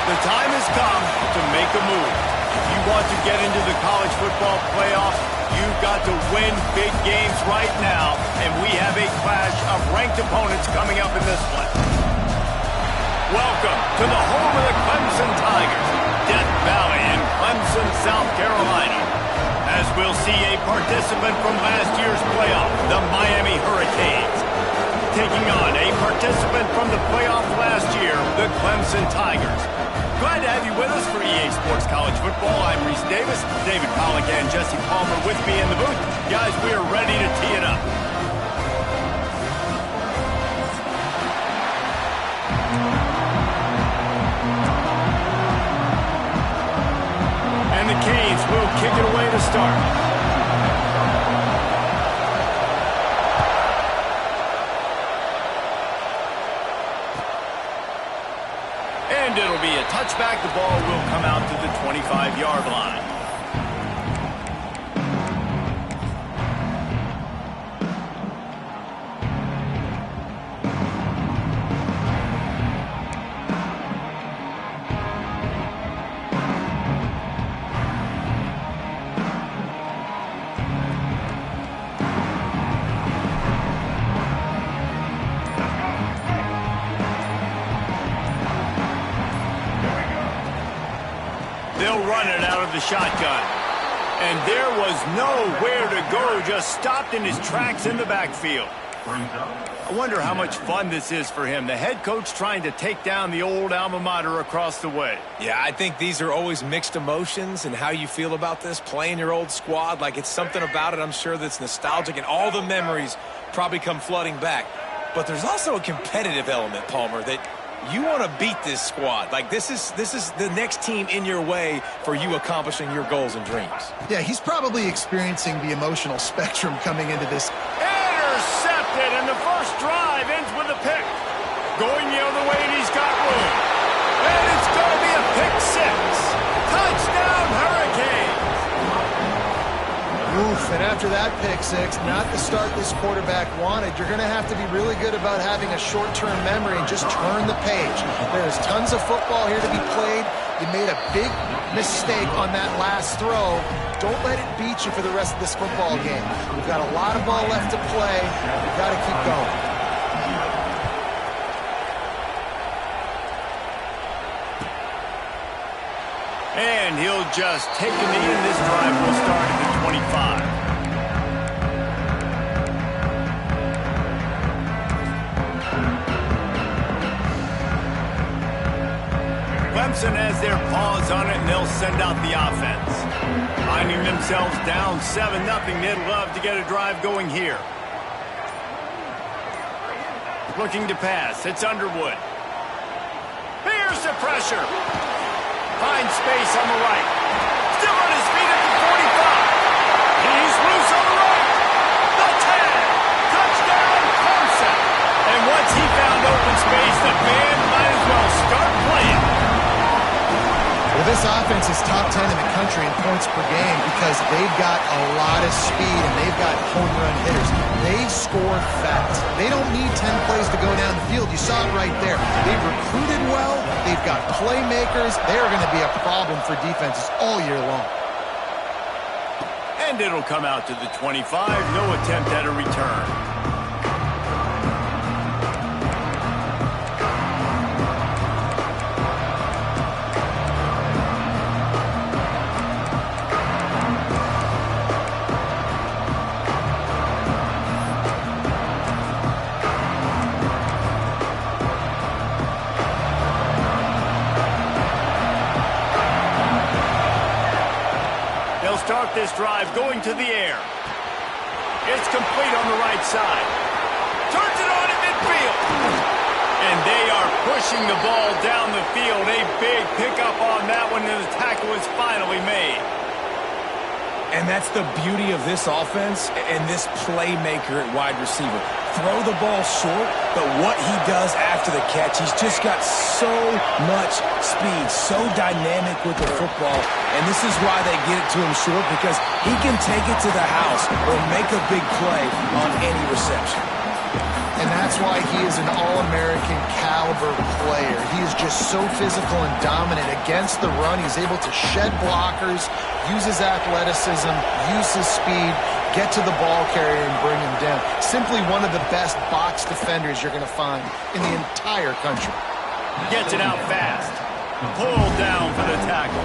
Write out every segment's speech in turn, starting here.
The time has come to make a move. If you want to get into the college football playoff, you've got to win big games right now, and we have a clash of ranked opponents coming up in this one. Welcome to the home of the Clemson Tigers, Death Valley in Clemson, South Carolina. As we'll see a participant from last year's playoff, the Miami Hurricanes, taking on a participant from the playoff last year, the Clemson Tigers. Glad to have you with us for EA Sports College Football. I'm Reese Davis, David Pollack and Jesse Palmer with me in the booth. Guys, we are ready to tee it up. And the Canes will kick it away to start. And it'll be a touchback. The ball will come out to the 25-yard line. They'll run it out of the shotgun. And there was nowhere to go, just stopped in his tracks in the backfield. I wonder how much fun this is for him. The head coach trying to take down the old alma mater across the way. Yeah, I think these are always mixed emotions and how you feel about this, playing your old squad. Like, it's something about it, I'm sure, that's nostalgic, and all the memories probably come flooding back. But there's also a competitive element, Palmer, that you want to beat this squad. Like, this is the next team in your way for you accomplishing your goals and dreams. Yeah, he's probably experiencing the emotional spectrum coming into this. Intercepted, and the first drive ends with a pick. Going the other way, and he's got room. And it's going to be a pick six. Touchdown, Hurricanes. Oof, and after that pick six, not the start this quarterback wanted. You're going to have to be really good about having a short-term memory and just turn the page. There's tons of football here to be played. You made a big mistake on that last throw. Don't let it beat you for the rest of this football game. We've got a lot of ball left to play. We've got to keep going. And he'll just take a knee, and this drive will start at the 25. Clemson has their paws on it, and they'll send out the offense. Finding themselves down 7-0, they'd love to get a drive going here. Looking to pass, it's Underwood. Here's the pressure. Finds space on the right. Still on his feet at the 45. He's loose on the right. The 10. Touchdown, Clemson. And once he found open space, the band might as well start playing. Well, this offense is top 10 in the country in points per game because they've got a lot of speed and they've got home run hitters. They score fast. They don't need 10 plays to go down the field. You saw it right there. They've recruited well. They've got playmakers. They're going to be a problem for defenses all year long. And it'll come out to the 25. No attempt at a return. Start this drive going to the air. It's complete on the right side. Turns it on in midfield. And they are pushing the ball down the field. A big pickup on that one, and the tackle is finally made. And that's the beauty of this offense and this playmaker at wide receiver. Throw the ball short, but what he does after the catch, he's just got so much speed, so dynamic with the football. And this is why they get it to him short, because he can take it to the house or make a big play on any reception. And that's why he is an All-American caliber player. He is just so physical and dominant against the run. He's able to shed blockers, use his athleticism, use his speed, get to the ball carrier and bring him down. Simply one of the best box defenders you're going to find in the entire country. Gets it out fast. Pulled down for the tackle.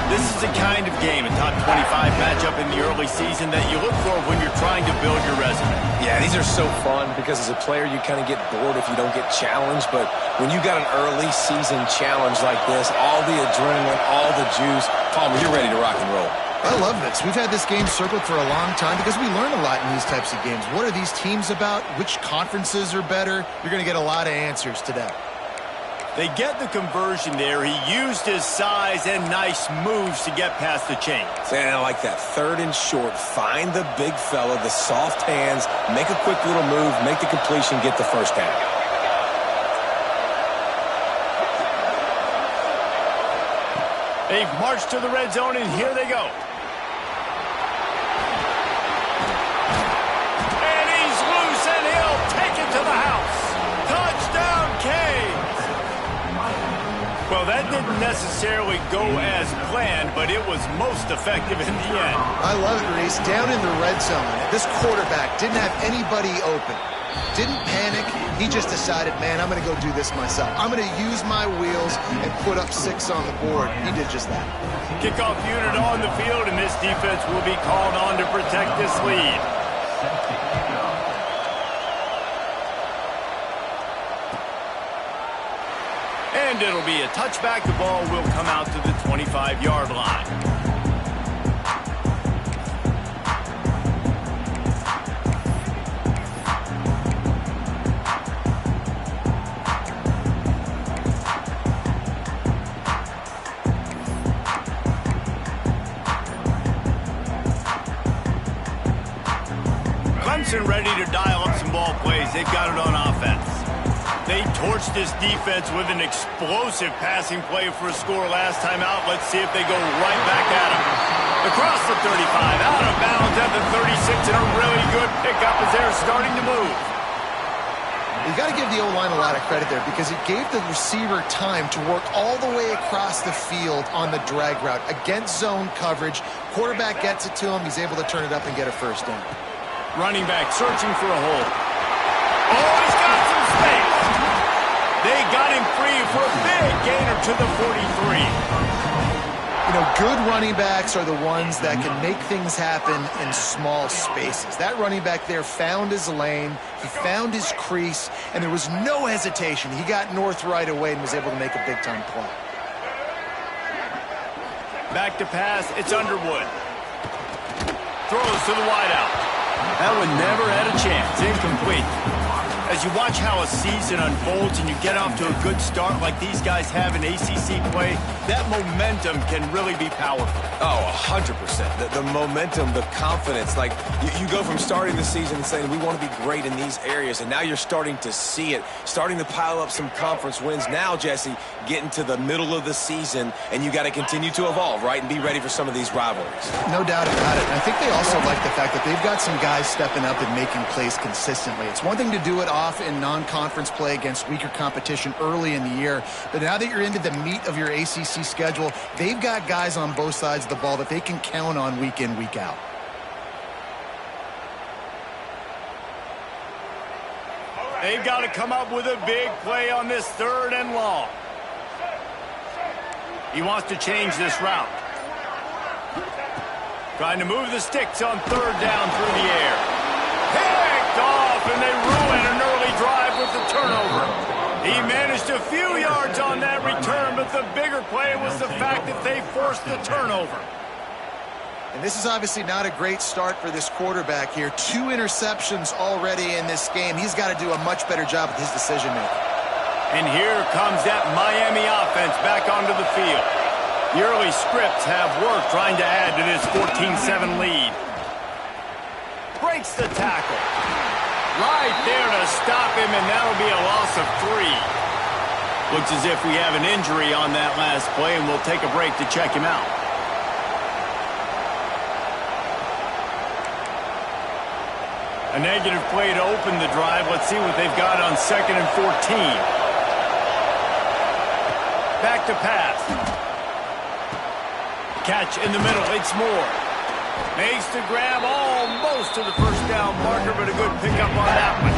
This is the kind of game, a top 25 matchup in the early season, that you look for when you're trying to build your resume. Yeah, these are so fun because as a player you kind of get bored if you don't get challenged, but when you got an early season challenge like this, all the adrenaline, all the juice, Palmer, you're ready to rock and roll. I love this. We've had this game circled for a long time because we learn a lot in these types of games. What are these teams about? Which conferences are better? You're going to get a lot of answers today. They get the conversion there. He used his size and nice moves to get past the chains. And I like that. 3rd and short. Find the big fella, the soft hands, make a quick little move, make the completion, get the first down. They've marched to the red zone, and here they go. And he's loose, and he'll take it to the house. Touchdown, Canes. Well, that didn't necessarily go as planned, but it was most effective in the end. I love it, Reese. Down in the red zone, this quarterback didn't have anybody open. Didn't panic. He just decided, man, I'm going to go do this myself. I'm going to use my wheels and put up 6 on the board. He did just that. Kickoff unit on the field, and this defense will be called on to protect this lead. And it'll be a touchback. The ball will come out to the 25-yard line. Clemson ready to dial up some ball plays. They've got it on offense. They torched this defense with an explosive passing play for a score last time out. Let's see if they go right back at him. Across the 35, out of bounds at the 36, and a really good pickup as they're starting to move. You've got to give the O-line a lot of credit there because it gave the receiver time to work all the way across the field on the drag route against zone coverage. Quarterback gets it to him. He's able to turn it up and get a first down. Running back searching for a hole. Oh, he's got some space. They got him free for a big gainer to the 43. You know, good running backs are the ones that can make things happen in small spaces. That running back there found his lane, he found his crease, and there was no hesitation. He got north right away and was able to make a big-time play. Back to pass, it's Underwood. Throws to the wideout. That one never had a chance. Incomplete. As you watch how a season unfolds and you get off to a good start like these guys have in ACC play, that momentum can really be powerful. Oh, 100%. The momentum, the confidence. Like, you go from starting the season and saying, we want to be great in these areas, and now you're starting to see it, starting to pile up some conference wins. Now, Jesse, getting to the middle of the season, and you got to continue to evolve, right, and be ready for some of these rivalries. No doubt about it. And I think they also like the fact that they've got some guys stepping up and making plays consistently. It's one thing to do it off in non-conference play against weaker competition early in the year, but now that you're into the meat of your ACC schedule, they've got guys on both sides of the ball that they can count on week in, week out. They've got to come up with a big play on this 3rd and long. He wants to change this route. Trying to move the sticks on 3rd down through the air. Picked off, and they ruin an early drive with the turnover. He managed a few yards on that return, but the bigger play was the fact that they forced the turnover. And this is obviously not a great start for this quarterback here. 2 interceptions already in this game. He's got to do a much better job with his decision-making. And here comes that Miami offense back onto the field. The early scripts have worked trying to add to this 14-7 lead. Breaks the tackle. Right there to stop him, and that'll be a loss of 3. Looks as if we have an injury on that last play, and we'll take a break to check him out. A negative play to open the drive. Let's see what they've got on 2nd and 14. Back to pass. Catch in the middle. It's Moore. Makes the grab almost to the first down marker, but a good pickup on that one.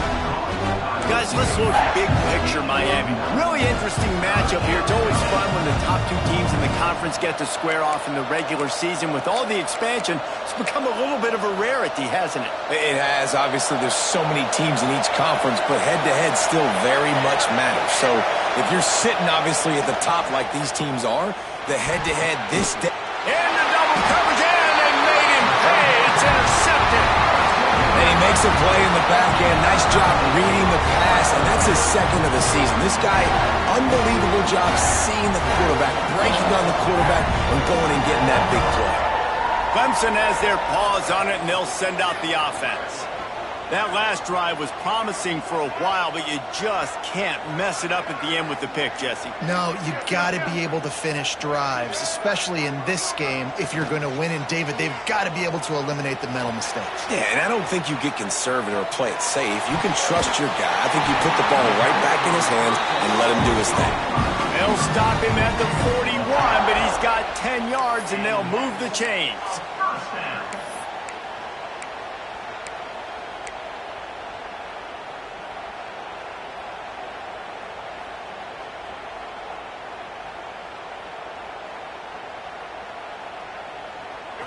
Guys, let's look big picture Miami. Really interesting matchup here. It's always fun when the top two teams in the conference get to square off in the regular season. With all the expansion, it's become a little bit of a rarity, hasn't it? It has. Obviously, there's so many teams in each conference, but head-to-head still very much matters. So if you're sitting, obviously, at the top like these teams are, the head-to-head this day... And the double coverage, and they made him pay. It's intercepted. And he makes a play in the back end. Nice job reading the pass, and that's his 2nd of the season. This guy, unbelievable job seeing the quarterback, breaking on the quarterback, and going and getting that big play. Clemson has their paws on it, and they'll send out the offense. That last drive was promising for a while, but you just can't mess it up at the end with the pick, Jesse. No, you got to be able to finish drives, especially in this game. If you're going to win, and David, they've got to be able to eliminate the mental mistakes. Yeah, and I don't think you get conservative or play it safe. You can trust your guy. I think you put the ball right back in his hands and let him do his thing. They'll stop him at the 41, but he's got 10 yards, and they'll move the chains.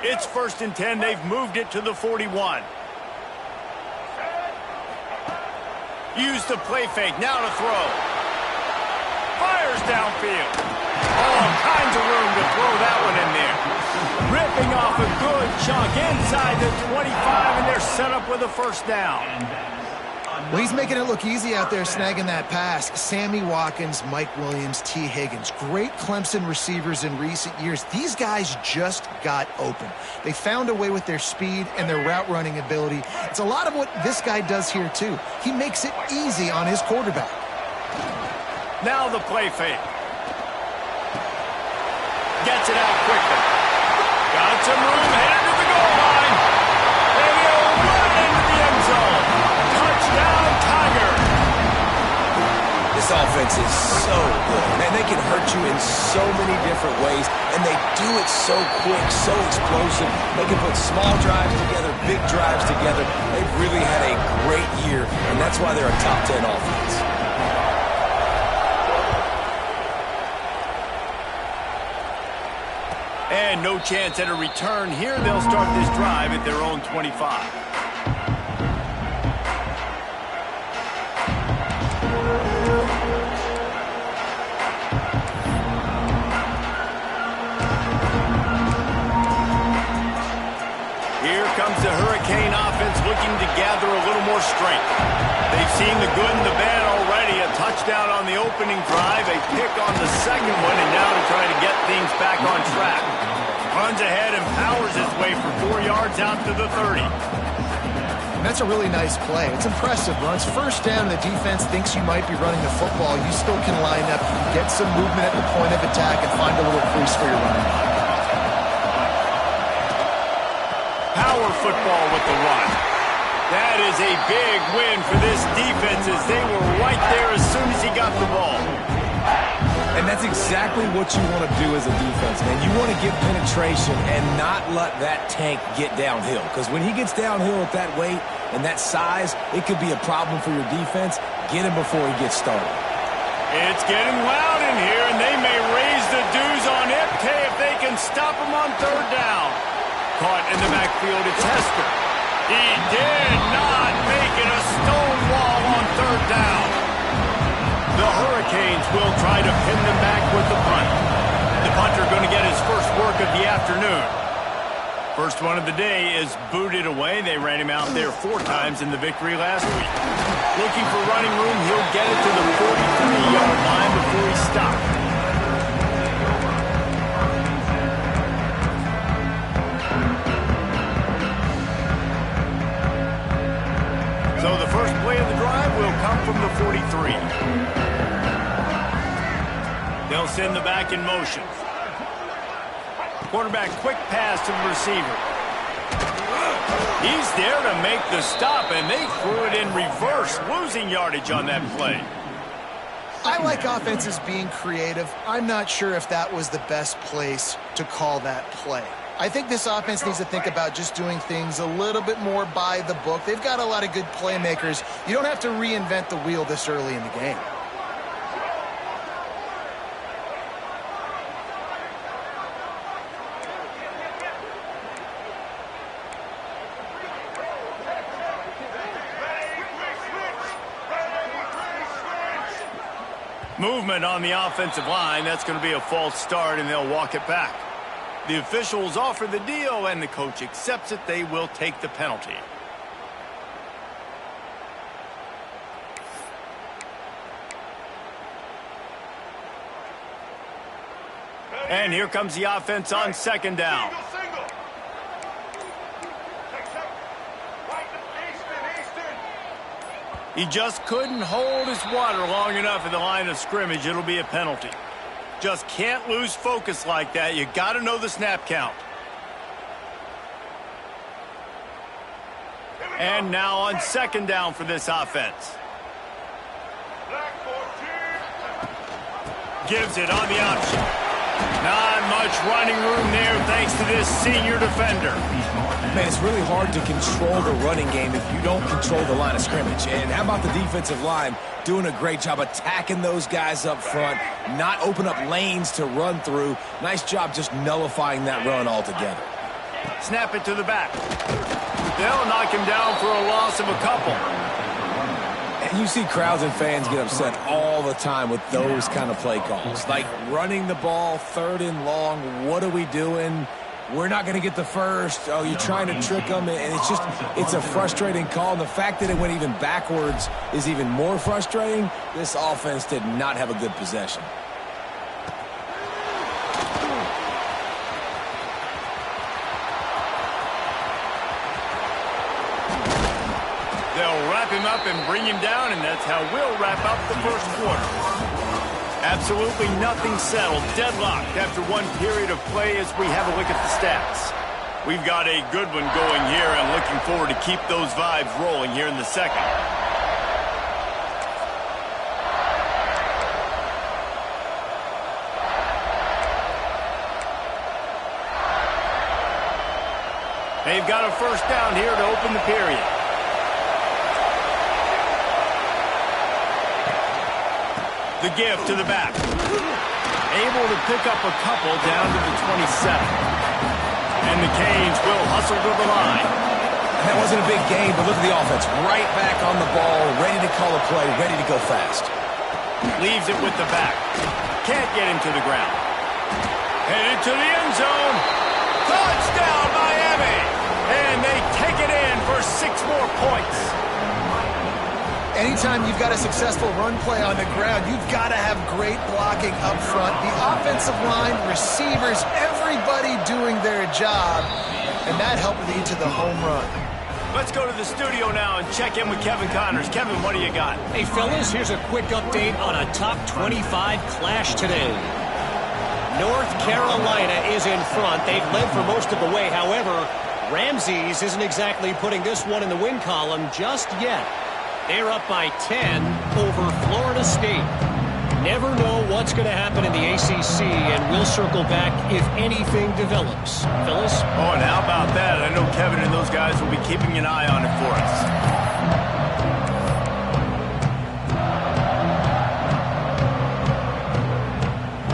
It's 1st and 10. They've moved it to the 41. Use the play fake. Now to throw. Fires downfield. All kinds of room to throw that one in there. Ripping off a good chunk inside the 25, and they're set up with a first down. Well, he's making it look easy out there snagging that pass. Sammy Watkins, Mike Williams, T. Higgins. Great Clemson receivers in recent years. These guys just got open. They found a way with their speed and their route running ability. It's a lot of what this guy does here, too. He makes it easy on his quarterback. Now the play fake. Gets it out quickly. Got some room, headed to the goal line. And he'll run into the end zone. Touchdown, Tiger. This offense is so good. Man, they can hurt you in so many different ways, and they do it so quick, so explosive. They can put small drives together, big drives together. They've really had a great year, and that's why they're a top 10 offense. And no chance at a return here. They'll start this drive at their own 25. Here comes the Hurricane offense looking to gather a little more strength. They've seen the good and the bad already. A touchdown on the opening drive, a pick on the second one, and now to try to get things back on track. Runs ahead and powers his way for 4 yards out to the 30. And that's a really nice play. It's impressive. Runs first down, and the defense thinks you might be running the football. You still can line up, get some movement at the point of attack, and find a little crease for your running back. Power football with the run. That is a big win for this defense as they were right there as soon as he got the ball. And that's exactly what you want to do as a defense, man. You want to get penetration and not let that tank get downhill. Because when he gets downhill at that weight and that size, it could be a problem for your defense. Get him before he gets started. It's getting loud in here, and they may raise the dues on MK if they can stop him on 3rd down. Caught in the backfield, it's Hester. He did not make it a stone wall on 3rd down. The Hurricanes will try to pin them back with the punt. The punter going to get his first work of the afternoon. First one of the day is booted away. They ran him out there 4 times in the victory last week. Looking for running room, he'll get it to the 43-yard line before he stopped. So the first play of the drive will come from the 43. They'll send the back in motion. Quarterback quick pass to the receiver. He's there to make the stop, and they threw it in reverse, losing yardage on that play. I like offenses being creative. I'm not sure if that was the best place to call that play. I think this offense needs to think about just doing things a little bit more by the book. They've got a lot of good playmakers. You don't have to reinvent the wheel this early in the game. Movement on the offensive line. That's going to be a false start, and they'll walk it back. The officials offer the deal, and the coach accepts it. They will take the penalty. And here comes the offense on second down. He just couldn't hold his water long enough in the line of scrimmage. It'll be a penalty. Just can't lose focus like that. You got to know the snap count. And now on second down for this offense. Gives it on the option. Not much running room there thanks to this senior defender. Man, it's really hard to control the running game if you don't control the line of scrimmage. And how about the defensive line doing a great job attacking those guys up front, not open up lanes to run through. Nice job just nullifying that run altogether. Snap it to the back. They'll knock him down for a loss of a couple. And you see crowds and fans get upset all the time with those kind of play calls. Like running the ball, 3rd and long, what are we doing? We're not going to get the first. Oh, you're trying to trick them. And it's a frustrating call. And the fact that it went even backwards is even more frustrating. This offense did not have a good possession. They'll wrap him up and bring him down, and that's how we'll wrap up the first quarter. Absolutely nothing settled. Deadlocked after one period of play as we have a look at the stats. We've got a good one going here and looking forward to keep those vibes rolling here in the second. They've got a first down here to open the period. The give to the back. Able to pick up a couple down to the 27. And the Canes will hustle to the line. That wasn't a big game, but look at the offense. Right back on the ball, ready to call a play, ready to go fast. Leaves it with the back. Can't get him to the ground. Headed to the end zone. Touchdown, Miami! And they take it in for 6 more points. Anytime you've got a successful run play on the ground, you've got to have great blocking up front. The offensive line, receivers, everybody doing their job, and that helped lead to the home run. Let's go to the studio now and check in with Kevin Connors. Kevin, what do you got? Hey, fellas, here's a quick update on a top 25 clash today. North Carolina is in front. They've led for most of the way. However, Ramses isn't exactly putting this one in the win column just yet. They're up by 10 over Florida State. Never know what's going to happen in the ACC, and we'll circle back if anything develops. Phyllis? Oh, and how about that? I know Kevin and those guys will be keeping an eye on it for us.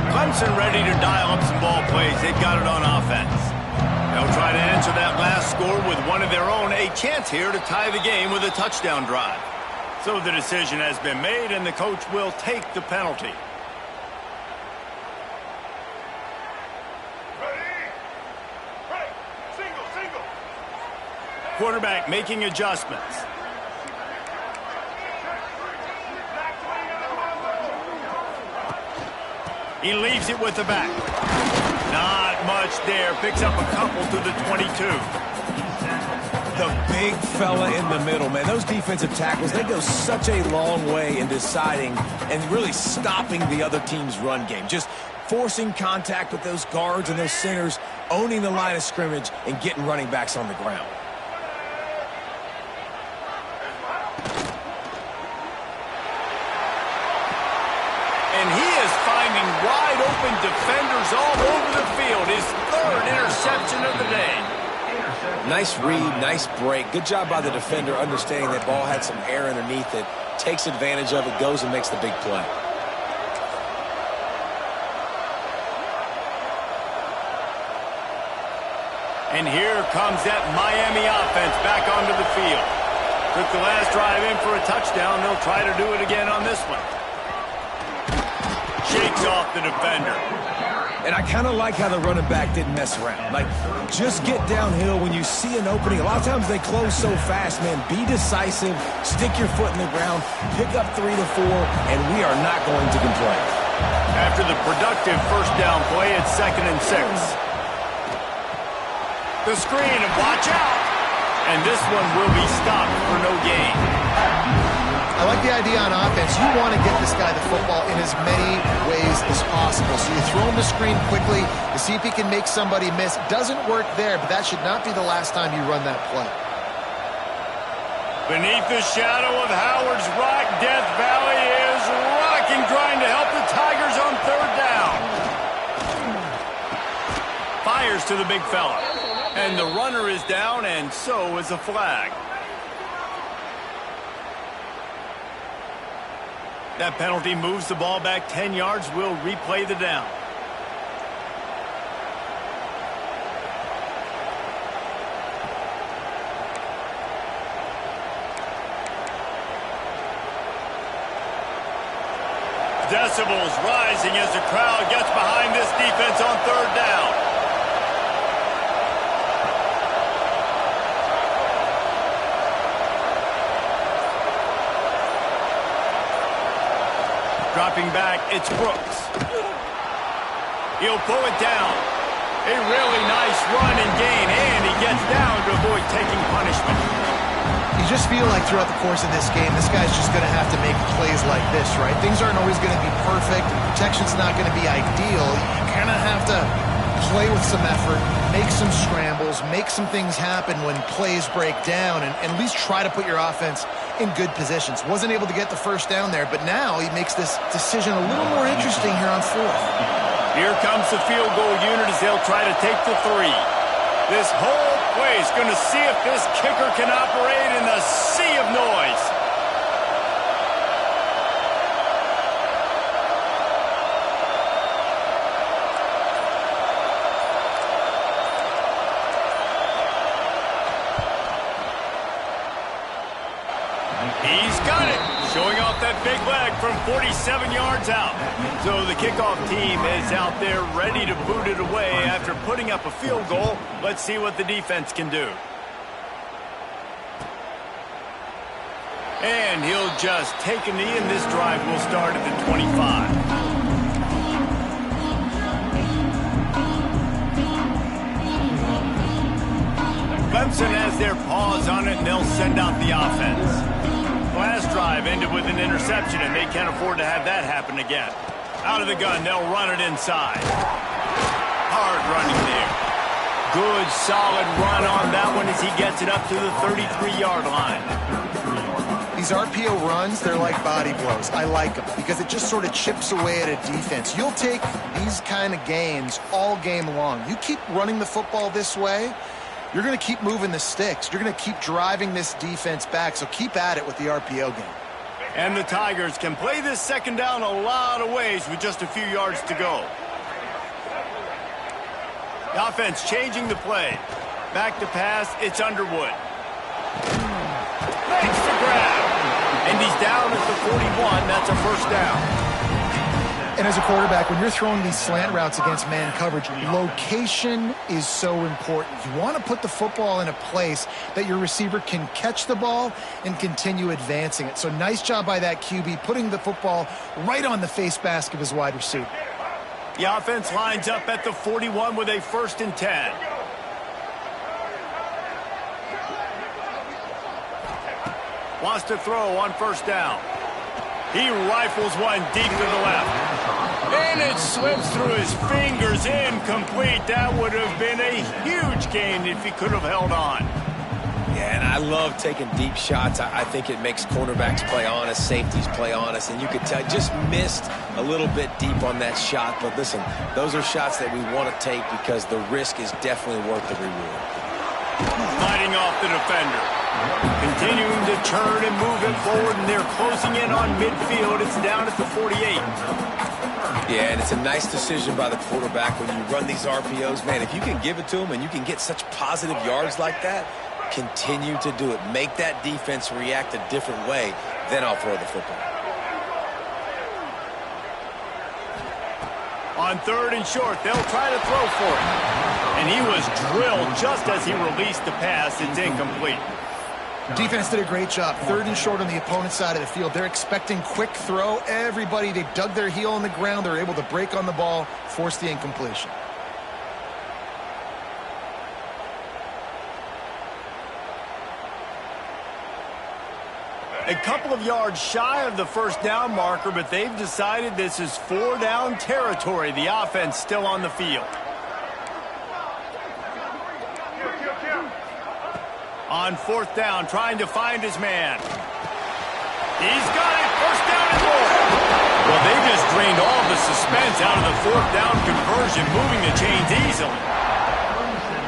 Clemson ready to dial up some ball plays. They've got it on offense. They'll try to answer that last score with one of their own. A chance here to tie the game with a touchdown drive. So the decision has been made, and the coach will take the penalty. Ready. Single. Quarterback making adjustments. He leaves it with the back. Not much there. Picks up a couple to the 22. The big fella in the middle, man. Those defensive tackles, they go such a long way in deciding and really stopping the other team's run game. Just forcing contact with those guards and those centers, owning the line of scrimmage, and getting running backs on the ground. moving defenders all over the field. His third interception of the day. Nice read, nice break. Good job by the defender understanding that ball had some air underneath it, takes advantage of it, goes and makes the big play. And here comes that Miami offense back onto the field. Took the last drive in for a touchdown. They'll try to do it again on this one. Shakes off the defender. And I kind of like how the running back didn't mess around. Like, just get downhill when you see an opening. A lot of times they close so fast, man. Be decisive, stick your foot in the ground, pick up 3 to 4, and we are not going to complain. After the productive first down play, it's 2nd and 6. The screen, and watch out. And this one will be stopped for no gain. I like the idea on offense. You want to get this guy the football in as many ways as possible. So you throw him the screen quickly to see if he can make somebody miss. Doesn't work there, but that should not be the last time you run that play. Beneath the shadow of Howard's Rock, Death Valley is rocking, trying to help the Tigers on 3rd down. Fires to the big fella. And the runner is down, and so is a flag. That penalty moves the ball back 10 yards. We'll replay the down. Decibels rising as the crowd gets behind this defense on 3rd down. Dropping back, it's Brooks. He'll pull it down. A really nice run and gain, and he gets down to avoid taking punishment. You just feel like throughout the course of this game, this guy's just going to have to make plays like this, right? Things aren't always going to be perfect. Protection's not going to be ideal. You kind of have to play with some effort, make some scrambles, make some things happen when plays break down, and at least try to put your offense in good positions. Wasn't able to get the first down there, but now he makes this decision a little more interesting here on 4th. Here comes the field goal unit as they'll try to take the 3. This whole place going to see if this kicker can operate in the sea of noise. He's got it, showing off that big leg from 47 yards out. So the kickoff team is out there ready to boot it away after putting up a field goal. Let's see what the defense can do. And he'll just take a knee, and this drive will start at the 25. Clemson has their paws on it, and they'll send out the offense. Last drive ended with an interception, and they can't afford to have that happen again. Out of the gun, they'll run it inside. Hard running there. Good, solid run on that one as he gets it up to the 33-yard line. These RPO runs, they're like body blows. I like them because it just sort of chips away at a defense. You'll take these kind of gains all game long. You keep running the football this way, you're going to keep moving the sticks. You're going to keep driving this defense back, so keep at it with the RPO game. And the Tigers can play this 2nd down a lot of ways with just a few yards to go. The offense changing the play. Back to pass, it's Underwood. Makes the grab. And he's down at the 41. That's a 1st down. And as a quarterback, when you're throwing these slant routes against man coverage, location is so important. You want to put the football in a place that your receiver can catch the ball and continue advancing it. So nice job by that QB, putting the football right on the face mask of his wide receiver. The offense lines up at the 41 with a 1st and 10. Wants to throw on 1st down. He rifles one deep to the left. And it slips through his fingers, incomplete. That would have been a huge gain if he could have held on. Yeah, and I love taking deep shots. I think it makes cornerbacks play honest, safeties play honest, and you could tell just missed a little bit deep on that shot. But listen, those are shots that we want to take because the risk is definitely worth the reward. Fighting off the defender. Continuing to turn and move it forward, and they're closing in on midfield. It's down at the 48. Yeah, and it's a nice decision by the quarterback when you run these RPOs. Man, if you can give it to them and you can get such positive yards like that, continue to do it. Make that defense react a different way, then I'll throw the football. On 3rd and short, they'll try to throw for it. And he was drilled just as he released the pass. It's incomplete. Defense did a great job. 3rd and short on the opponent's side of the field. They're expecting quick throw. Everybody, they dug their heel on the ground. They're able to break on the ball, force the incompletion. A couple of yards shy of the first down marker, but they've decided this is 4 down territory. The offense still on the field. On 4th down, trying to find his man. He's got it. 1st down and more. Well, they just drained all the suspense out of the 4th down conversion, moving the chains easily.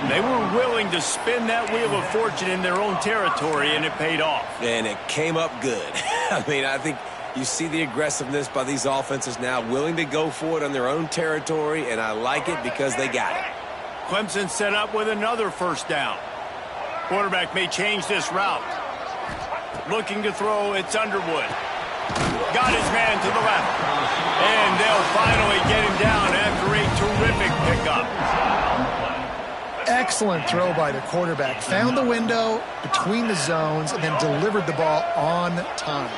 They were willing to spin that wheel of fortune in their own territory, and it paid off. And it came up good. I mean, I think you see the aggressiveness by these offenses now, willing to go for it on their own territory, and I like it because they got it. Clemson set up with another 1st down. Quarterback may change this route. Looking to throw, it's Underwood. Got his man to the left. And they'll finally get him down after a terrific pickup. Excellent throw by the quarterback. Found the window between the zones and then delivered the ball on time.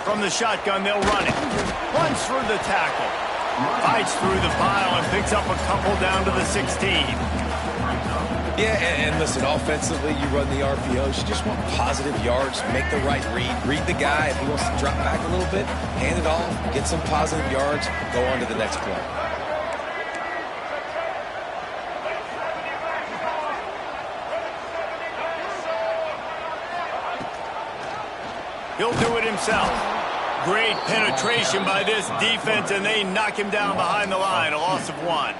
From the shotgun, they'll run it. Runs through the tackle. Fights through the pile and picks up a couple down to the 16. Yeah, and listen, offensively, you run the RPOs. You just want positive yards, make the right read. Read the guy. If he wants to drop back a little bit, hand it off, get some positive yards, go on to the next play. He'll do it himself. Great penetration by this defense, and they knock him down behind the line. A loss of 1.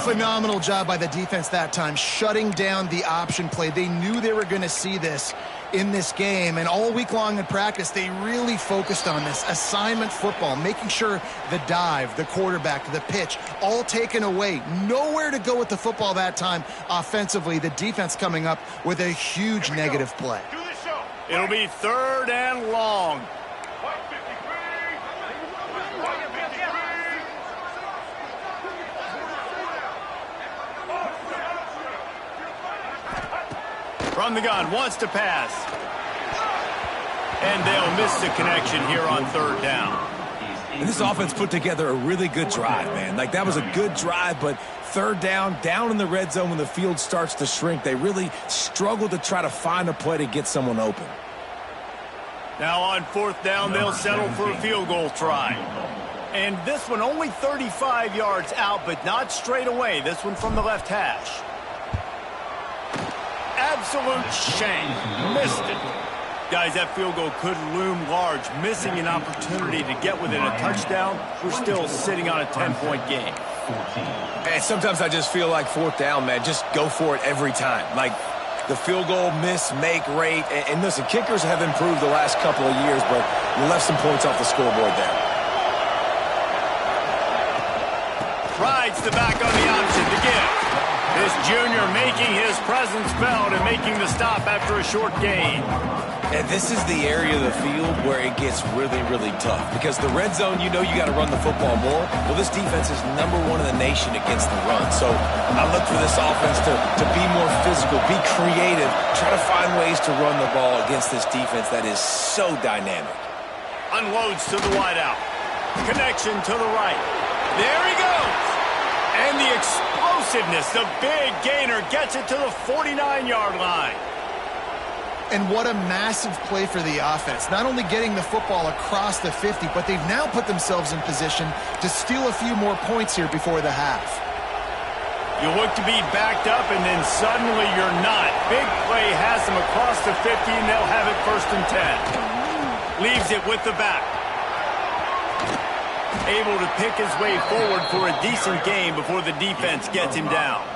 Phenomenal job by the defense that time, shutting down the option play. They knew they were going to see this in this game, and all week long in practice, they really focused on this assignment football, making sure the dive, the quarterback, the pitch, all taken away. Nowhere to go with the football that time offensively. The defense coming up with a huge negative play. It'll be 3rd and long. From the gun, wants to pass. And they'll miss the connection here on 3rd down. And this offense put together a really good drive, man. Like, that was a good drive, but 3rd down in the red zone when the field starts to shrink, they really struggle to try to find a play to get someone open. Now on 4th down, they'll settle for a field goal try. And this one only 35 yards out, but not straight away. This one from the left hash. Absolute shame. Missed it. Guys, that field goal could loom large. Missing an opportunity to get within a touchdown. We're still sitting on a 10-point game. And sometimes I just feel like 4th down, man, just go for it every time. Like, the field goal miss, make rate. And listen, kickers have improved the last couple of years, but you left some points off the scoreboard there. Rides the back on the option to give. This junior making his presence felt and making the stop after a short gain. And this is the area of the field where it gets really, really tough. Because the red zone, you know you got to run the football more. Well, this defense is #1 in the nation against the run. So I look for this offense to be more physical, be creative, try to find ways to run the ball against this defense that is so dynamic. Unloads to the wideout. Connection to the right. There he goes. And the explosiveness, the big gainer gets it to the 49-yard line. And what a massive play for the offense. Not only getting the football across the 50, but they've now put themselves in position to steal a few more points here before the half. You look to be backed up, and then suddenly you're not. Big play has them across the 50, and they'll have it 1st and 10. Leaves it with the back. Able to pick his way forward for a decent game before the defense gets him down.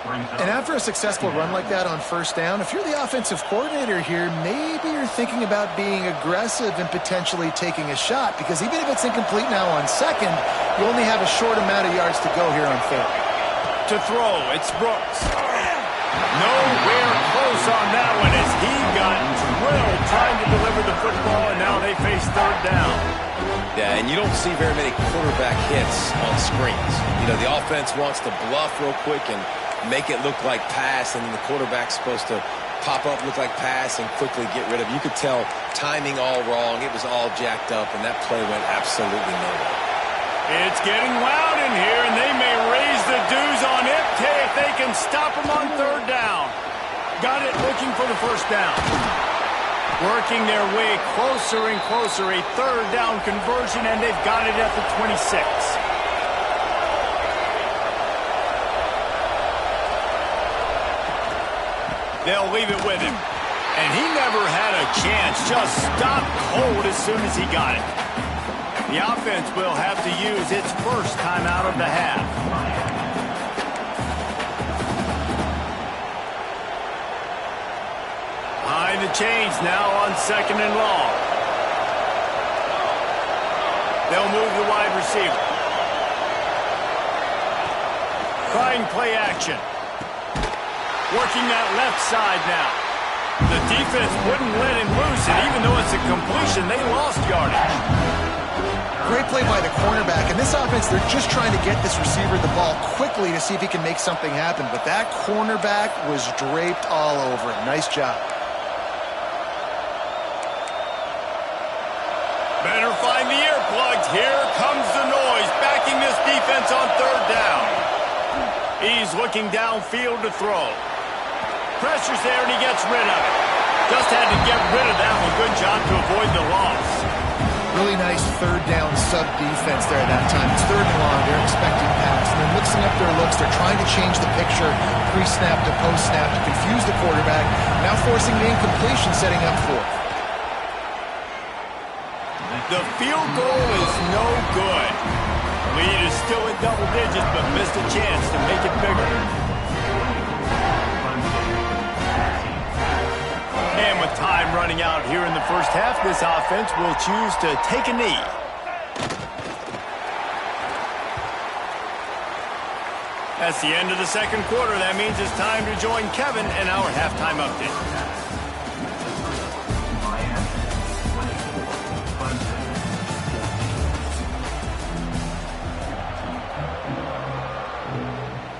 And after a successful run like that on 1st down, if you're the offensive coordinator here, maybe you're thinking about being aggressive and potentially taking a shot, because even if it's incomplete now on 2nd, you only have a short amount of yards to go here on 4th. To throw, it's Brooks. Nowhere close on that one as he got drilled trying to deliver the football, and now they face 3rd down. Yeah, and you don't see very many quarterback hits on screens. You know, the offense wants to bluff real quick and make it look like pass, and then the quarterback's supposed to pop up, look like pass, and quickly get rid of it. You could tell timing all wrong. It was all jacked up, and that play went absolutely nowhere. It's getting loud in here, and they may raise the dues on Ipke if they can stop him on 3rd down. Got it looking for the 1st down. Working their way closer and closer, a 3rd down conversion, and they've got it at the 26. They'll leave it with him. And he never had a chance. Just stopped cold as soon as he got it. The offense will have to use its 1st timeout of the half. Behind the chains now on 2nd and long. They'll move the wide receiver. Trying play action. Working that left side now. The defense wouldn't let him loose, and even though it's a completion, they lost yardage. Great play by the cornerback. In this offense, they're just trying to get this receiver the ball quickly to see if he can make something happen. But that cornerback was draped all over him. Nice job. Better find the earplugs. Here comes the noise, backing this defense on 3rd down. He's looking downfield to throw. Pressure's there, and he gets rid of it. Just had to get rid of that one. Good job to avoid the loss. Really nice 3rd down sub-defense there that time. It's 3rd and long. They're expecting pass. And they're mixing up their looks. They're trying to change the picture pre-snap to post-snap to confuse the quarterback. Now forcing the incompletion, setting up 4th. The field goal is no good. Lead is still in double digits, but missed a chance to make it bigger. And with time running out here in the 1st half, this offense will choose to take a knee. That's the end of the 2nd quarter. That means it's time to join Kevin in our halftime update.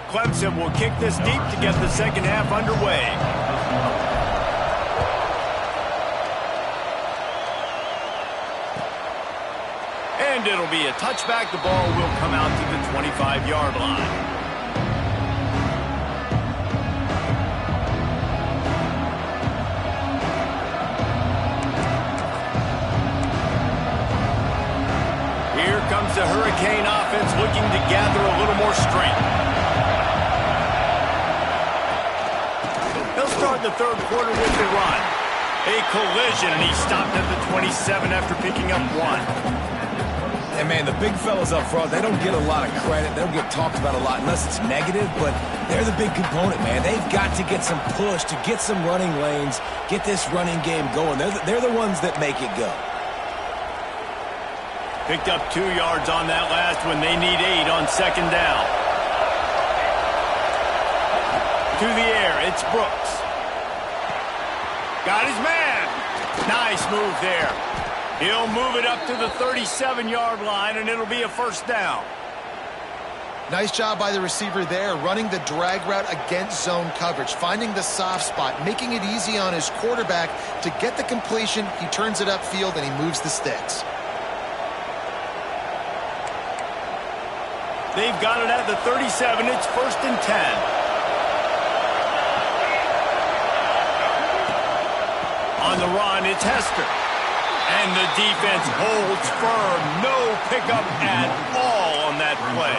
Clemson will kick this deep to get the 2nd half underway. And it'll be a touchback. The ball will come out to the 25-yard line. Here comes the Hurricane offense looking to gather a little more strength. They'll start the 3rd quarter with the run. A collision, and he stopped at the 27 after picking up 1. And, man, the big fellas up front, they don't get a lot of credit. They don't get talked about a lot unless it's negative, but they're the big component, man. They've got to get some push, to get some running lanes, get this running game going. They're the ones that make it go. Picked up 2 yards on that last one. They need 8 on 2nd down. To the air, it's Brooks. Got his man. Nice move there. He'll move it up to the 37-yard line, and it'll be a 1st down. Nice job by the receiver there, running the drag route against zone coverage, finding the soft spot, making it easy on his quarterback to get the completion. He turns it upfield, and he moves the sticks. They've got it at the 37. It's 1st and 10. On the run, it's Hester. And the defense holds firm. No pickup at all on that play.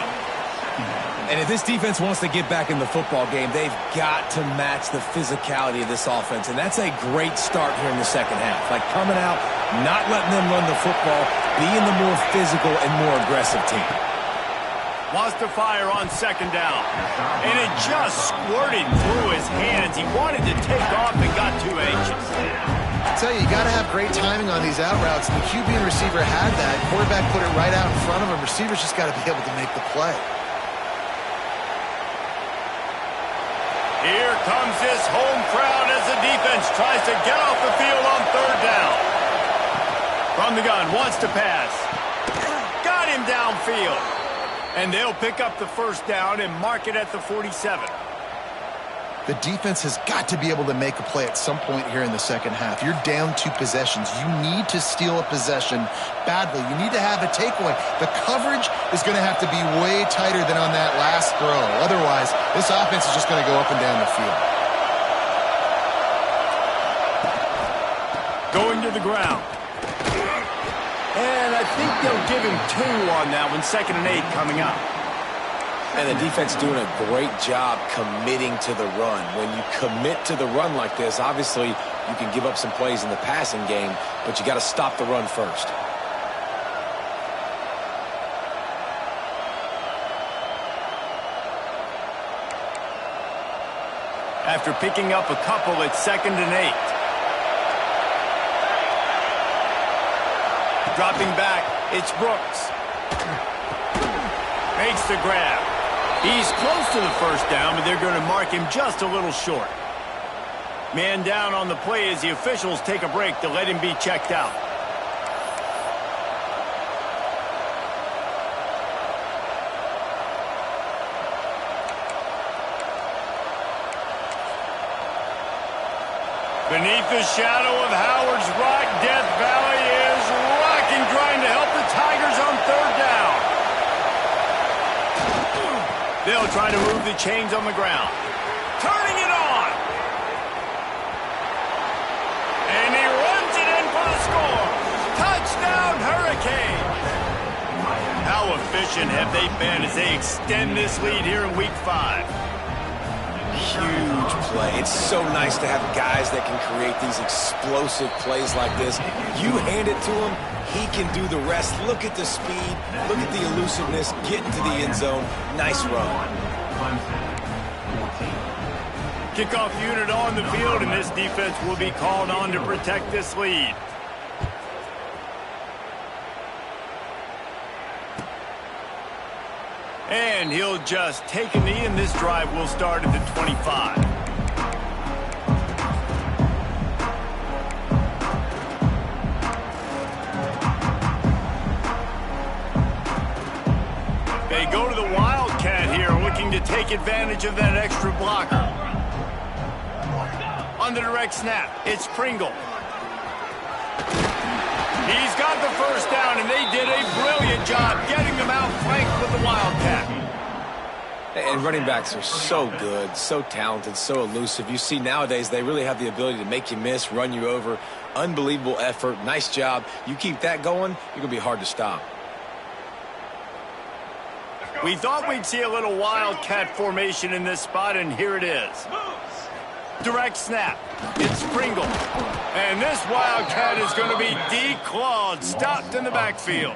And if this defense wants to get back in the football game, they've got to match the physicality of this offense. And that's a great start here in the second half. Like coming out, not letting them run the football, being the more physical and more aggressive team. Wants to fire on second down. And it just squirted through his hands. He wanted to take off and got too anxious. I tell you, you got to have great timing on these out routes. And the QB and receiver had that. Quarterback put it right out in front of him. Receivers just got to be able to make the play. Here comes this home crowd as the defense tries to get off the field on third down. From the gun, wants to pass. Got him downfield. And they'll pick up the first down and mark it at the 47. The defense has got to be able to make a play at some point here in the second half. You're down 2 possessions. You need to steal a possession badly. You need to have a takeaway. The coverage is going to have to be way tighter than on that last throw. Otherwise, this offense is just going to go up and down the field. Going to the ground. And I think they'll give him 2 on that one. 2nd and 8 coming up. And the defense doing a great job committing to the run. When you commit to the run like this, obviously you can give up some plays in the passing game, but you got to stop the run first. After picking up a couple, it's 2nd and 8. Dropping back, it's Brooks. Makes the grab. He's close to the first down, but they're going to mark him just a little short. Man down on the play as the officials take a break to let him be checked out. Beneath the shadow of Howard's Rock, Death Valley is rocking, trying to help the Tigers on third down. They'll try to move the chains on the ground. Turning it on. And he runs it in for the score. Touchdown, Hurricanes. How efficient have they been as they extend this lead here in Week 5? Huge play. It's so nice to have guys that can create these explosive plays like this. You hand it to him, he can do the rest. Look at the speed. Look at the elusiveness. Get into the end zone. Nice run. Kickoff unit on the field, and this defense will be called on to protect this lead. And he'll just take a knee, and this drive will start at the 25. They go to the Wildcat here, looking to take advantage of that extra blocker. On the direct snap, it's Pringle. He's got the first down, and they did a brilliant job getting them outflanked with the Wildcat. And running backs are so good, so talented, so elusive. You see nowadays they really have the ability to make you miss, run you over. Unbelievable effort. Nice job. You keep that going, you're going to be hard to stop. We thought we'd see a little Wildcat formation in this spot, and here it is. Direct snap. It's Pringle. And this Wildcat is going to be declawed, stopped in the backfield.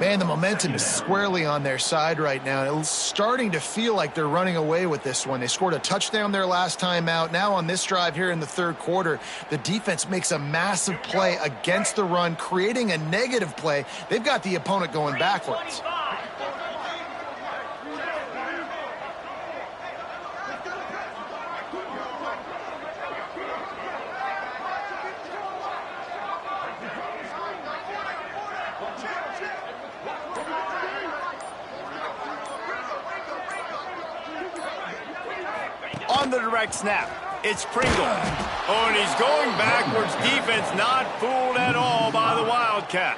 Man, the momentum is squarely on their side right now. It's starting to feel like they're running away with this one. They scored a touchdown their last time out. Now on this drive here in the third quarter, the defense makes a massive play against the run, creating a negative play. They've got the opponent going backwards. On the direct snap, it's Pringle. Oh, and he's going backwards. Defense not fooled at all by the Wildcat.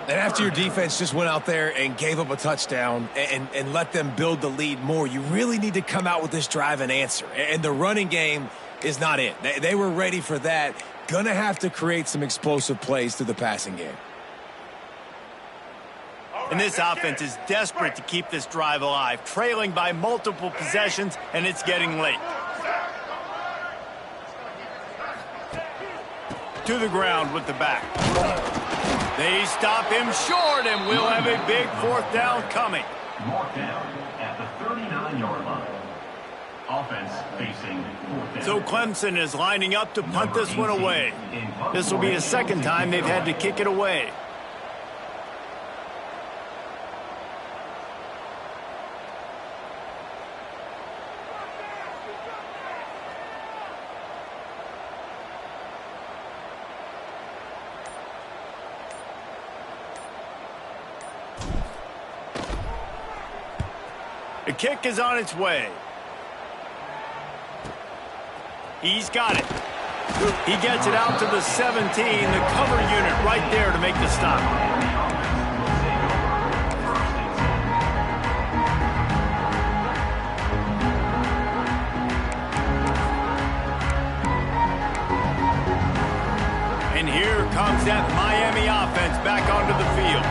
And after your defense just went out there and gave up a touchdown and let them build the lead more, you really need to come out with this drive and answer. And the running game is not it. They were ready for that. Gonna have to create some explosive plays through the passing game. And this offense is desperate to keep this drive alive, trailing by multiple possessions, and it's getting late. To the ground with the back. They stop him short, and we'll have a big fourth down coming. Marked down at the 39-yard line. Offense facing fourth down. So Clemson is lining up to punt this one away. This will be the second time they've had to kick it away. The kick is on its way. He's got it. He gets it out to the 17, the cover unit right there to make the stop. And here comes that Miami offense back onto the field.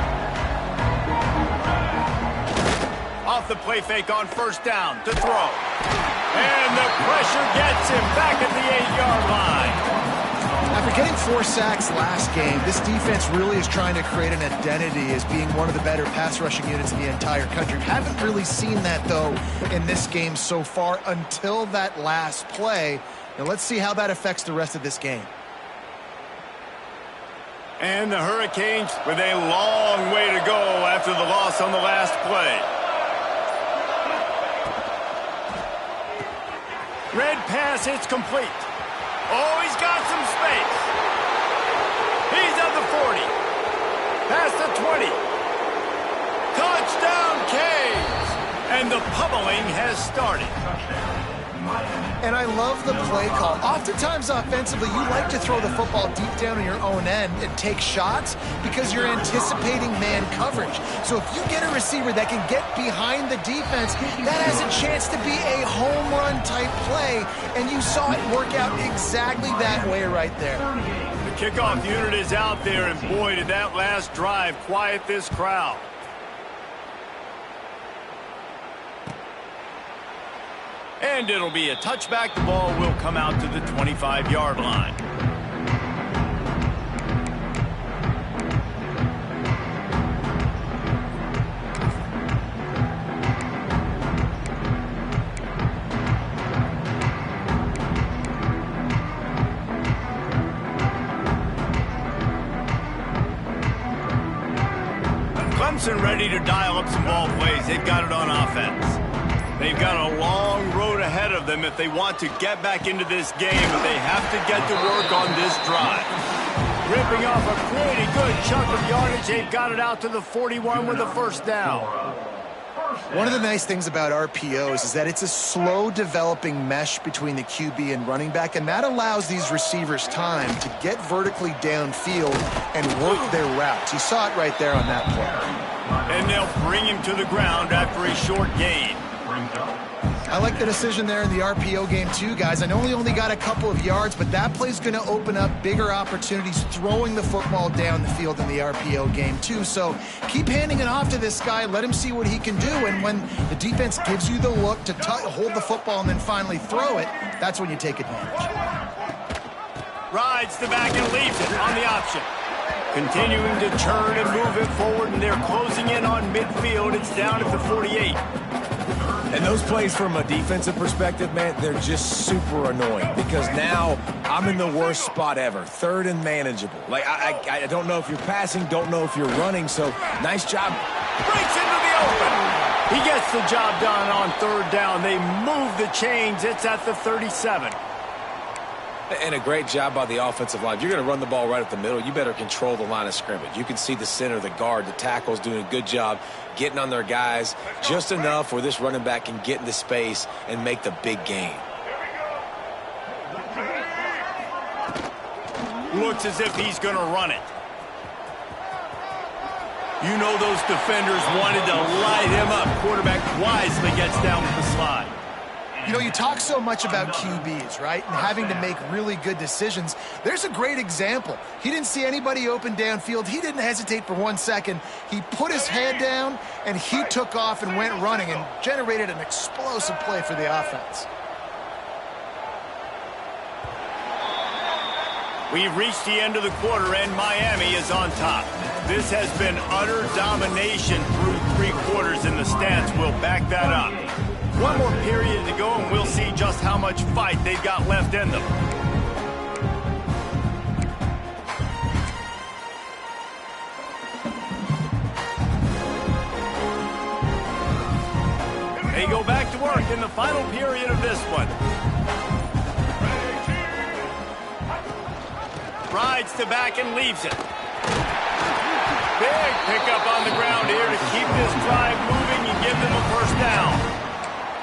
Off the play fake on first down to throw. And the pressure gets him back at the 8-yard line. After getting 4 sacks last game, this defense really is trying to create an identity as being one of the better pass rushing units in the entire country. Haven't really seen that, though, in this game so far until that last play. Now let's see how that affects the rest of this game. And the Hurricanes with a long way to go after the loss on the last play. Red pass, it's complete. Oh, he's got some space. He's at the 40. Past the 20. Touchdown, Canes. And the pummeling has started. And I love the play call. Oftentimes offensively, you like to throw the football deep down on your own end and take shots because you're anticipating man coverage. So if you get a receiver that can get behind the defense, that has a chance to be a home run type play. And you saw it work out exactly that way right there. The kickoff unit is out there, and boy, did that last drive quiet this crowd. And it'll be a touchback. The ball will come out to the 25-yard line. Clemson ready to dial up some ball plays. They've got it on offense. They've got a long road ahead of them if they want to get back into this game, but they have to get to work on this drive. Ripping off a pretty good chunk of yardage. They've got it out to the 41 with a first down. One of the nice things about RPOs is that it's a slow developing mesh between the QB and running back, and that allows these receivers time to get vertically downfield and work their routes. You saw it right there on that play. And they'll bring him to the ground after a short gain. I like the decision there in the RPO game too, guys. I know he only got a couple of yards, but that play's going to open up bigger opportunities throwing the football down the field in the RPO game too. So keep handing it off to this guy. Let him see what he can do. And when the defense gives you the look to hold the football and then finally throw it, that's when you take advantage. Rides the back and leaves it on the option. Continuing to turn and move it forward, and they're closing in on midfield. It's down at the 48. And those plays from a defensive perspective, man, they're just super annoying because now I'm in the worst spot ever, third and manageable. Like, I don't know if you're passing, don't know if you're running, so nice job. Breaks into the open. He gets the job done on third down. They move the chains. It's at the 37. And a great job by the offensive line. If you're going to run the ball right up the middle, you better control the line of scrimmage. You can see the center, the guard, the tackles doing a good job getting on their guys just enough where this running back can get into space and make the big gain. Looks as if he's going to run it. You know those defenders wanted to light him up. Quarterback wisely gets down with the slide. You know, you talk so much about QBs, right? And having to make really good decisions. There's a great example. He didn't see anybody open downfield. He didn't hesitate for 1 second. He put his head down, and he took off and went running and generated an explosive play for the offense. We've reached the end of the quarter, and Miami is on top. This has been utter domination through 3 quarters, and the stats will back that up. One more period to go, and we'll see just how much fight they've got left in them. They go back to work in the final period of this one. Rides to back and leaves it. Big pickup on the ground here to keep this drive moving and give them a first down.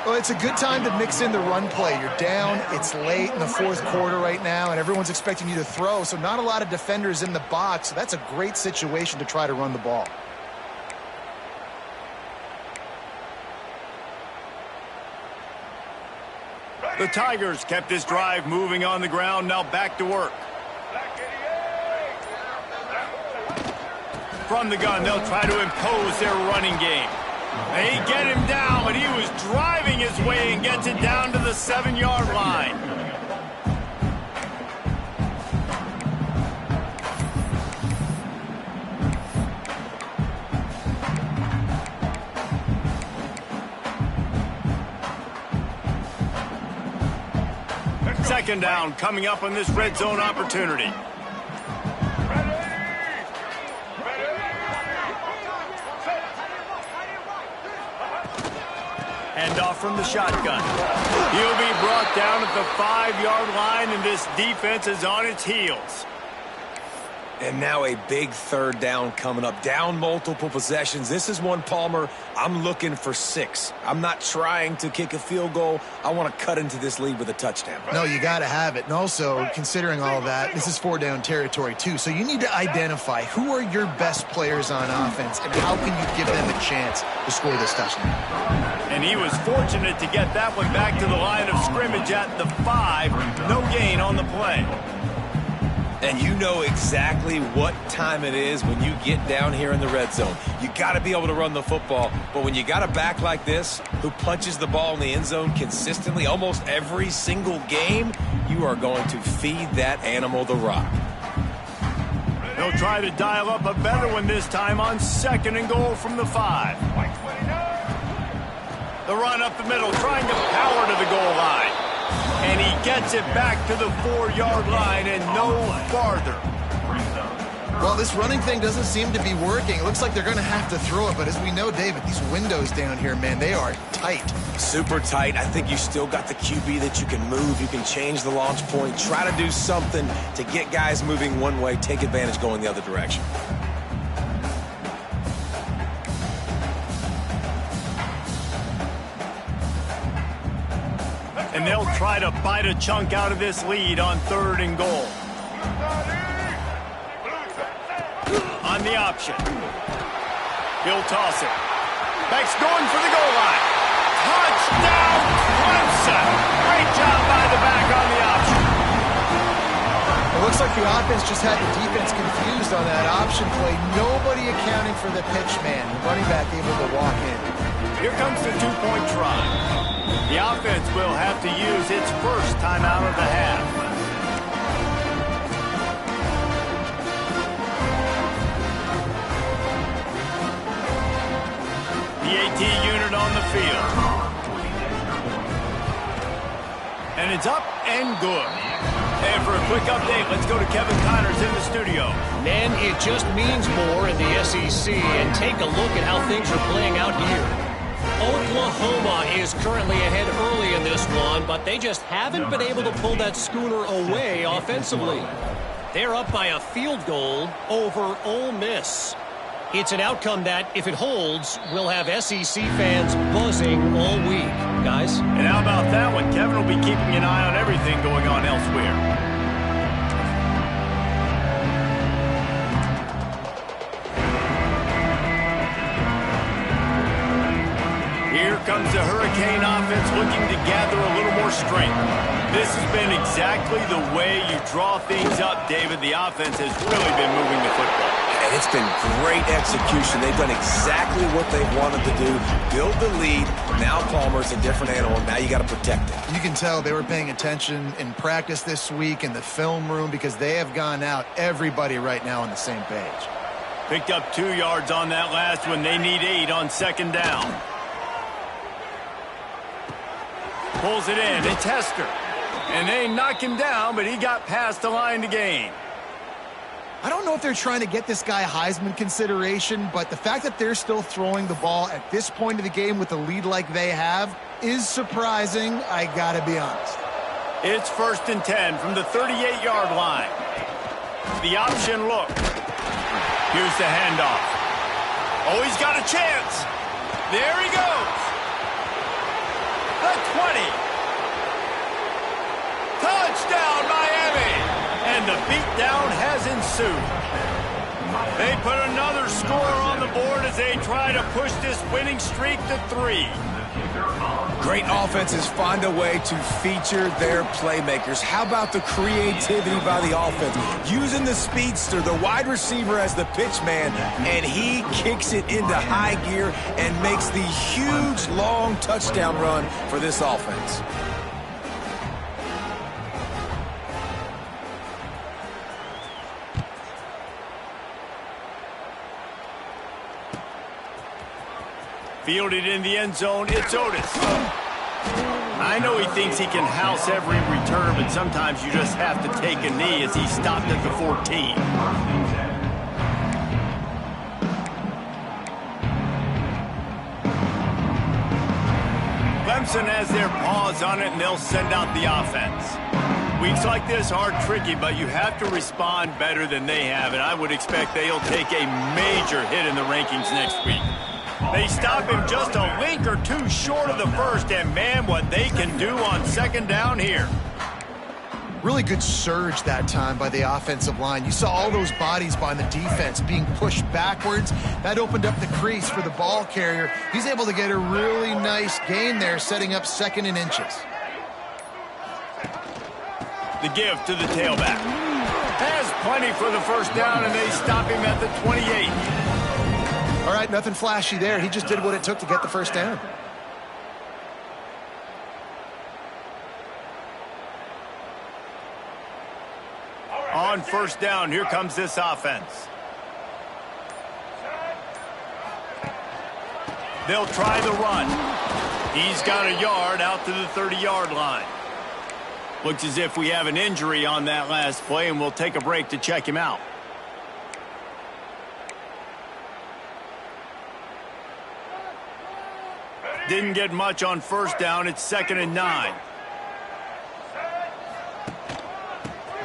Well, it's a good time to mix in the run play. You're down, it's late in the 4th quarter right now, and everyone's expecting you to throw, so not a lot of defenders in the box. So that's a great situation to try to run the ball. The Tigers kept this drive moving on the ground, now back to work. From the gun, they'll try to impose their running game. They get him down, but he was driving his way and gets it down to the 7-yard line. Second down coming up on this red zone opportunity. Handoff from the shotgun. He'll be brought down at the 5-yard line, and this defense is on its heels. And now a big 3rd down coming up. Down multiple possessions. This is one, Palmer, I'm looking for 6. I'm not trying to kick a field goal. I want to cut into this lead with a touchdown. No, you got to have it. And also, considering all of that, this is 4-down territory, too. So you need to identify who are your best players on offense and how can you give them a chance to score this touchdown. And he was fortunate to get that one back to the line of scrimmage at the 5. No gain on the play. And you know exactly what time it is when you get down here in the red zone. You got to be able to run the football, but when you got a back like this who punches the ball in the end zone consistently almost every single game, you are going to feed that animal the rock. They'll try to dial up a better one this time on 2nd and goal from the 5. The run up the middle, trying to power to the goal line. And he gets it back to the 4-yard line and no farther. Well, this running thing doesn't seem to be working. It looks like they're going to have to throw it, but as we know, David, these windows down here, man, they are tight. Super tight. I think you still got the QB that you can move. You can change the launch point, try to do something to get guys moving one way, take advantage going the other direction. And they'll try to bite a chunk out of this lead on 3rd and goal. On the option. He'll toss it. Beck's going for the goal line. Touchdown, Clemson. Great job by the back on the option. It looks like the offense just had the defense confused on that option play. Nobody accounting for the pitch man. The running back able to walk in. Here comes the 2-point try. The offense will have to use its first timeout of the half. The AT unit on the field. And it's up and good. And for a quick update, let's go to Kevin Connors in the studio. Man, it just means more in the SEC. And take a look at how things are playing out here. Oklahoma is currently ahead early in this one, but they just haven't been able to pull that schooner away offensively. They're up by a field goal over Ole Miss. It's an outcome that, if it holds, will have SEC fans buzzing all week. Guys? And how about that one? Kevin will be keeping an eye on everything going on elsewhere. Here comes the Hurricane offense looking to gather a little more strength. This has been exactly the way you draw things up, David. The offense has really been moving the football. And it's been great execution. They've done exactly what they've wanted to do. Build the lead. Now Palmer's a different animal. Now you got to protect it. You can tell they were paying attention in practice this week in the film room because they have gone out, everybody right now on the same page. Picked up 2 yards on that last one. They need 8 on second down. Pulls it in. They test her. And they knock him down, but he got past the line to gain. I don't know if they're trying to get this guy Heisman consideration, but the fact that they're still throwing the ball at this point of the game with a lead like they have is surprising, I gotta be honest. It's 1st and 10 from the 38-yard line. The option look. Here's the handoff. Oh, he's got a chance. There he goes. The 20. Touchdown, Miami. And the beatdown has ensued. They put another score on the board as they try to push this winning streak to 3. Great offenses find a way to feature their playmakers. How about the creativity by the offense? Using the speedster, the wide receiver as the pitch man, and he kicks it into high gear and makes the huge, long touchdown run for this offense. Fielded in the end zone, it's Otis. I know he thinks he can house every return, but sometimes you just have to take a knee as he stopped at the 14. Clemson has their paws on it, and they'll send out the offense. Weeks like this are tricky, but you have to respond better than they have, and I would expect they'll take a major hit in the rankings next week. They stop him just a link or two short of the first, and man, what they can do on second down here. Really good surge that time by the offensive line. You saw all those bodies by the defense being pushed backwards. That opened up the crease for the ball carrier. He's able to get a really nice gain there, setting up 2nd and inches. The give to the tailback. Has plenty for the first down, and they stop him at the 28. All right, nothing flashy there. He just did what it took to get the first down. On first down, here comes this offense. They'll try the run. He's got a yard out to the 30-yard line. Looks as if we have an injury on that last play, and we'll take a break to check him out. Didn't get much on first down. It's 2nd and 9.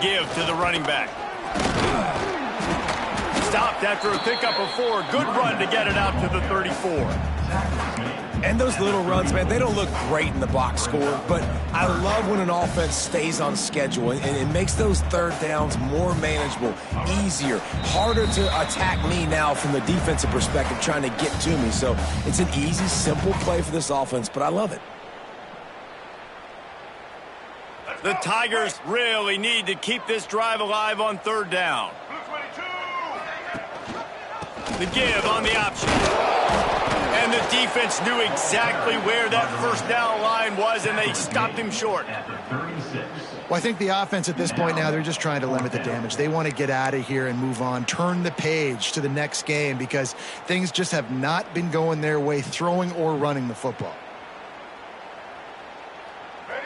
Give to the running back. Stopped after a pickup of 4. Good run to get it out to the 34. And those little runs, man, they don't look great in the box score, but I love when an offense stays on schedule, and it makes those third downs more manageable, easier, harder to attack me now from the defensive perspective trying to get to me. So it's an easy, simple play for this offense, but I love it. The Tigers really need to keep this drive alive on third down. The give on the option. And the defense knew exactly where that first down line was, and they stopped him short. Well, I think the offense at this point now, they're just trying to limit the damage. They want to get out of here and move on, turn the page to the next game because things just have not been going their way, throwing or running the football.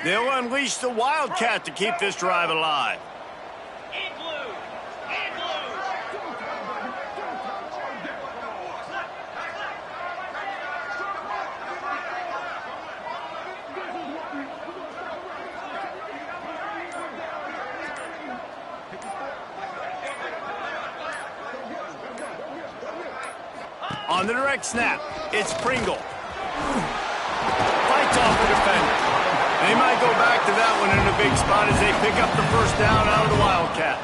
They'll unleash the Wildcat to keep this drive alive. On the direct snap, it's Pringle. Fights off the defender. They might go back to that one in a big spot as they pick up the first down out of the Wildcat.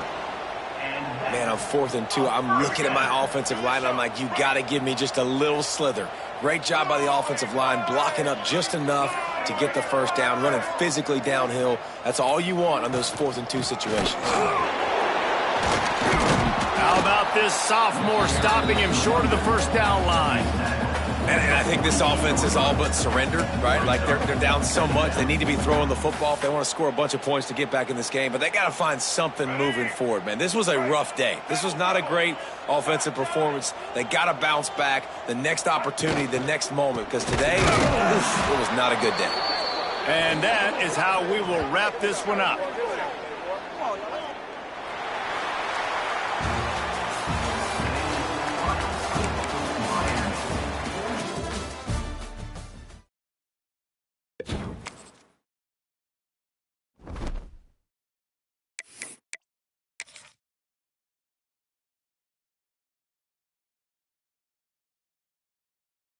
Man, on 4th and 2, I'm looking at my offensive line. I'm like, you got to give me just a little slither. Great job by the offensive line, blocking up just enough to get the first down, running physically downhill. That's all you want on those 4th and 2 situations. How about this sophomore stopping him short of the first down line? And I think this offense is all but surrendered, right? Like they're down so much. They need to be throwing the football if they want to score a bunch of points to get back in this game. But they got to find something moving forward, man. This was a rough day. This was not a great offensive performance. They got to bounce back the next opportunity, the next moment, because today, it was not a good day. And that is how we will wrap this one up.